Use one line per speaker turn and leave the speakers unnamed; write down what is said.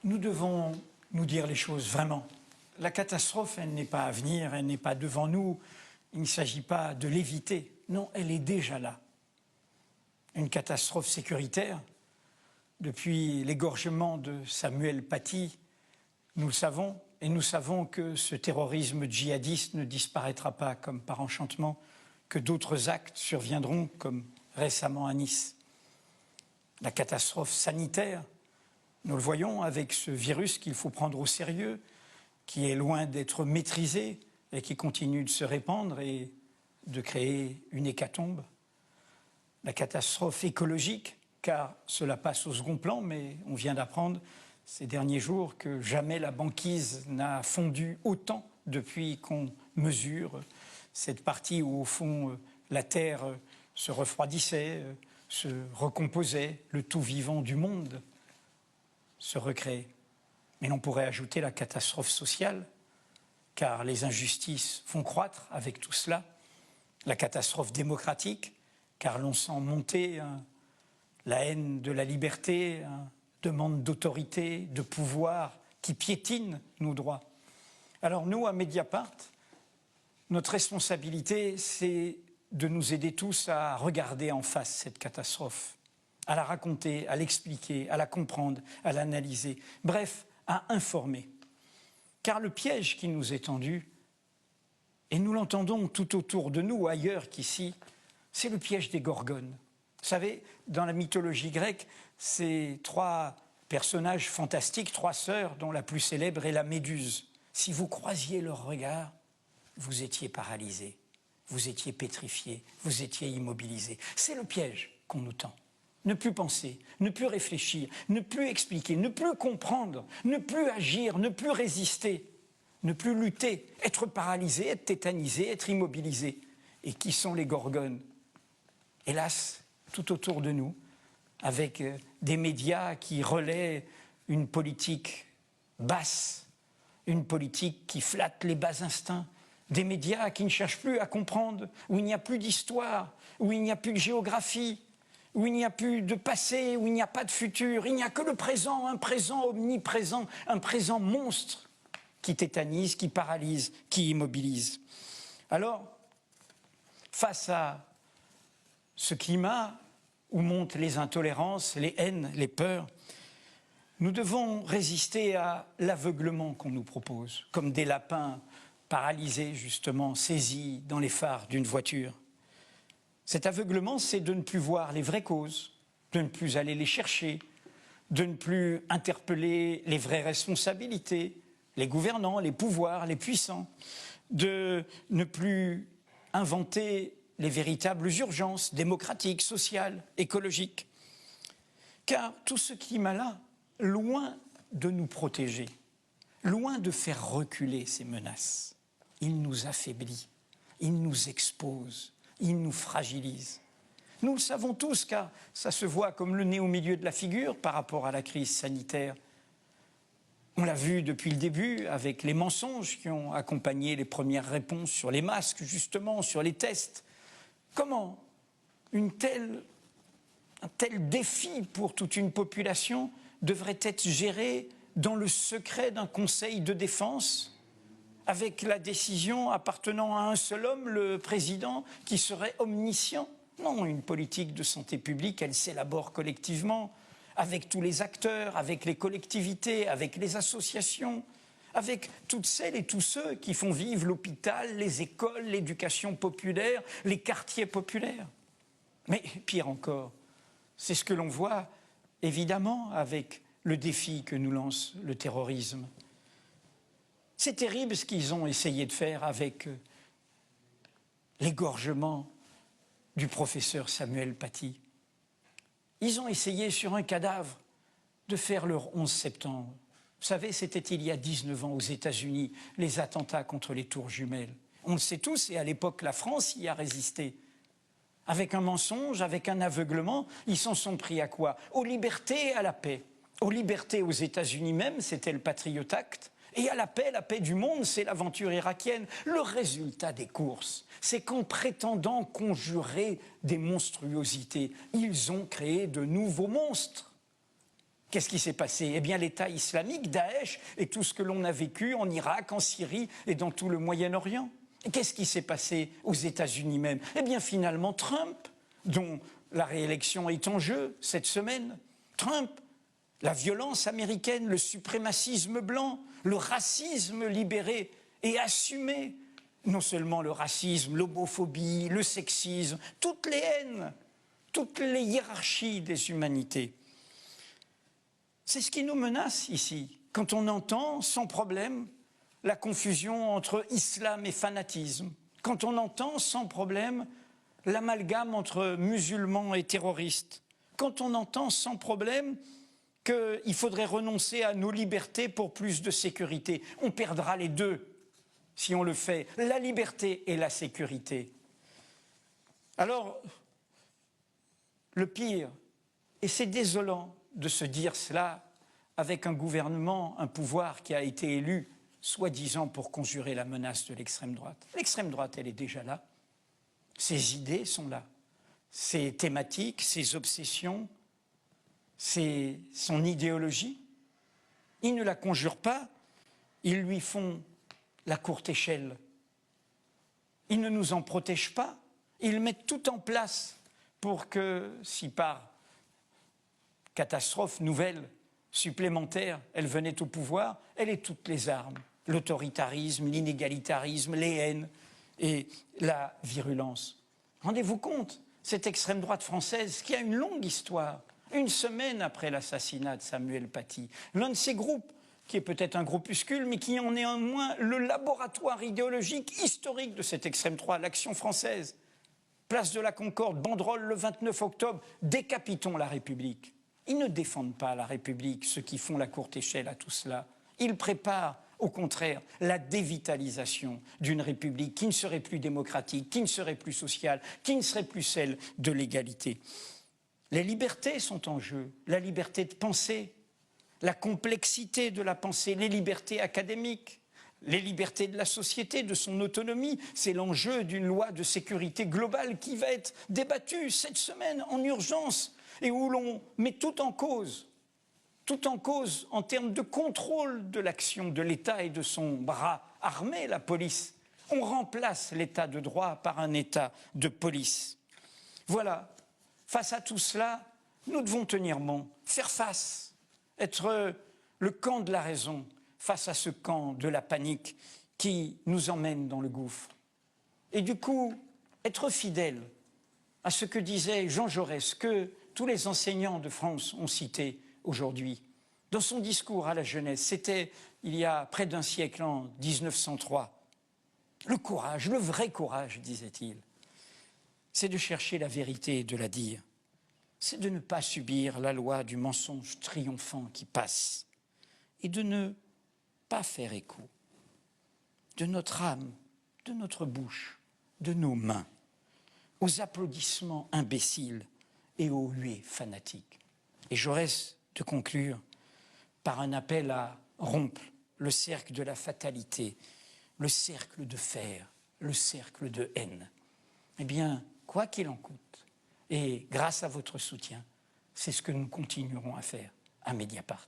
Nous devons nous dire les choses vraiment. La catastrophe, elle n'est pas à venir, elle n'est pas devant nous. Il ne s'agit pas de l'éviter. Non, elle est déjà là. Une catastrophe sécuritaire. Depuis l'égorgement de Samuel Paty, nous le savons, et nous savons que ce terrorisme djihadiste ne disparaîtra pas comme par enchantement, que d'autres actes surviendront, comme récemment à Nice. La catastrophe sanitaire, nous le voyons avec ce virus qu'il faut prendre au sérieux, qui est loin d'être maîtrisé et qui continue de se répandre et de créer une hécatombe. La catastrophe écologique, car cela passe au second plan, mais on vient d'apprendre ces derniers jours que jamais la banquise n'a fondu autant depuis qu'on mesure cette partie où, au fond, la Terre se refroidissait, se recomposait, le tout vivant du monde se recréait. Mais l'on pourrait ajouter la catastrophe sociale, car les injustices vont croître avec tout cela. La catastrophe démocratique, car l'on sent monter la haine de la liberté, une demande d'autorité, de pouvoir qui piétine nos droits. Alors nous, à Mediapart, notre responsabilité, c'est de nous aider tous à regarder en face cette catastrophe, à la raconter, à l'expliquer, à la comprendre, à l'analyser, bref, à informer. Car le piège qui nous est tendu, et nous l'entendons tout autour de nous, ailleurs qu'ici, c'est le piège des gorgones. Vous savez, dans la mythologie grecque, ces trois personnages fantastiques, trois sœurs, dont la plus célèbre est la Méduse. Si vous croisiez leur regard, vous étiez paralysé, vous étiez pétrifié, vous étiez immobilisé. C'est le piège qu'on nous tend. Ne plus penser, ne plus réfléchir, ne plus expliquer, ne plus comprendre, ne plus agir, ne plus résister, ne plus lutter, être paralysé, être tétanisé, être immobilisé. Et qui sont les gorgones? Hélas, tout autour de nous, avec des médias qui relaient une politique basse, une politique qui flatte les bas instincts, des médias qui ne cherchent plus à comprendre, où il n'y a plus d'histoire, où il n'y a plus de géographie, où il n'y a plus de passé, où il n'y a pas de futur, il n'y a que le présent, un présent omniprésent, un présent monstre qui tétanise, qui paralyse, qui immobilise. Alors, face à ce climat où montent les intolérances, les haines, les peurs, nous devons résister à l'aveuglement qu'on nous propose, comme des lapins paralysés, justement, saisis dans les phares d'une voiture. Cet aveuglement, c'est de ne plus voir les vraies causes, de ne plus aller les chercher, de ne plus interpeller les vraies responsabilités, les gouvernants, les pouvoirs, les puissants, de ne plus inventer les véritables urgences démocratiques, sociales, écologiques. Car tout ce climat-là, loin de nous protéger, loin de faire reculer ces menaces, il nous affaiblit, il nous expose, il nous fragilise. Nous le savons tous, car ça se voit comme le nez au milieu de la figure par rapport à la crise sanitaire. On l'a vu depuis le début avec les mensonges qui ont accompagné les premières réponses sur les masques, justement, sur les tests. Comment un tel défi pour toute une population devrait être géré dans le secret d'un conseil de défense, avec la décision appartenant à un seul homme, le président, qui serait omniscient? Non, une politique de santé publique, elle s'élabore collectivement, avec tous les acteurs, avec les collectivités, avec les associations, avec toutes celles et tous ceux qui font vivre l'hôpital, les écoles, l'éducation populaire, les quartiers populaires. Mais pire encore, c'est ce que l'on voit évidemment avec le défi que nous lance le terrorisme. C'est terrible ce qu'ils ont essayé de faire avec l'égorgement du professeur Samuel Paty. Ils ont essayé sur un cadavre de faire leur 11 septembre. Vous savez, c'était il y a 19 ans aux États-Unis, les attentats contre les tours jumelles. On le sait tous, et à l'époque, la France y a résisté. Avec un mensonge, avec un aveuglement, ils s'en sont pris à quoi? Aux libertés et à la paix. Aux libertés aux États-Unis même, c'était le Patriot Act. Et à la paix du monde, c'est l'aventure irakienne. Le résultat des courses, c'est qu'en prétendant conjurer des monstruosités, ils ont créé de nouveaux monstres. Qu'est-ce qui s'est passé? Eh bien, l'État islamique, Daesh, et tout ce que l'on a vécu en Irak, en Syrie et dans tout le Moyen-Orient. Et qu'est-ce qui s'est passé aux États-Unis même? Eh bien, finalement, Trump, dont la réélection est en jeu cette semaine, Trump, la violence américaine, le suprémacisme blanc, le racisme libéré et assumé, non seulement le racisme, l'homophobie, le sexisme, toutes les haines, toutes les hiérarchies des humanités. C'est ce qui nous menace ici, quand on entend sans problème la confusion entre islam et fanatisme, quand on entend sans problème l'amalgame entre musulmans et terroristes, quand on entend sans problème qu'il faudrait renoncer à nos libertés pour plus de sécurité. On perdra les deux si on le fait, la liberté et la sécurité. Alors, le pire, et c'est désolant de se dire cela avec un gouvernement, un pouvoir qui a été élu, soi-disant pour conjurer la menace de l'extrême droite. L'extrême droite, elle est déjà là. Ses idées sont là. Ses thématiques, ses obsessions, son idéologie. Ils ne la conjurent pas, ils lui font la courte échelle. Ils ne nous en protègent pas, ils mettent tout en place pour que, si par catastrophe nouvelle, supplémentaire, elle venait au pouvoir, elle ait toutes les armes. L'autoritarisme, l'inégalitarisme, les haines et la virulence. Rendez-vous compte, cette extrême droite française qui a une longue histoire, une semaine après l'assassinat de Samuel Paty, l'un de ces groupes, qui est peut-être un groupuscule, mais qui en est en moins le laboratoire idéologique historique de cette extrême droite, l'Action française. Place de la Concorde, banderole le 29 octobre, décapitons la République. Ils ne défendent pas la République, ceux qui font la courte échelle à tout cela. Ils préparent, au contraire, la dévitalisation d'une République qui ne serait plus démocratique, qui ne serait plus sociale, qui ne serait plus celle de l'égalité. Les libertés sont en jeu, la liberté de penser, la complexité de la pensée, les libertés académiques, les libertés de la société, de son autonomie. C'est l'enjeu d'une loi de sécurité globale qui va être débattue cette semaine en urgence et où l'on met tout en cause en termes de contrôle de l'action de l'État et de son bras armé, la police. On remplace l'État de droit par un État de police. Voilà, face à tout cela, nous devons tenir bon, faire face, être le camp de la raison face à ce camp de la panique qui nous emmène dans le gouffre. Et du coup, être fidèle à ce que disait Jean Jaurès, que tous les enseignants de France ont cité aujourd'hui. Dans son discours à la jeunesse, c'était il y a près d'un siècle, en 1903. Le courage, le vrai courage, disait-il, c'est de chercher la vérité et de la dire. C'est de ne pas subir la loi du mensonge triomphant qui passe et de ne pas faire écho de notre âme, de notre bouche, de nos mains, aux applaudissements imbéciles et aux huées fanatiques. Et Jaurès de conclure par un appel à rompre le cercle de la fatalité, le cercle de fer, le cercle de haine. Eh bien, quoi qu'il en coûte, et grâce à votre soutien, c'est ce que nous continuerons à faire à Mediapart.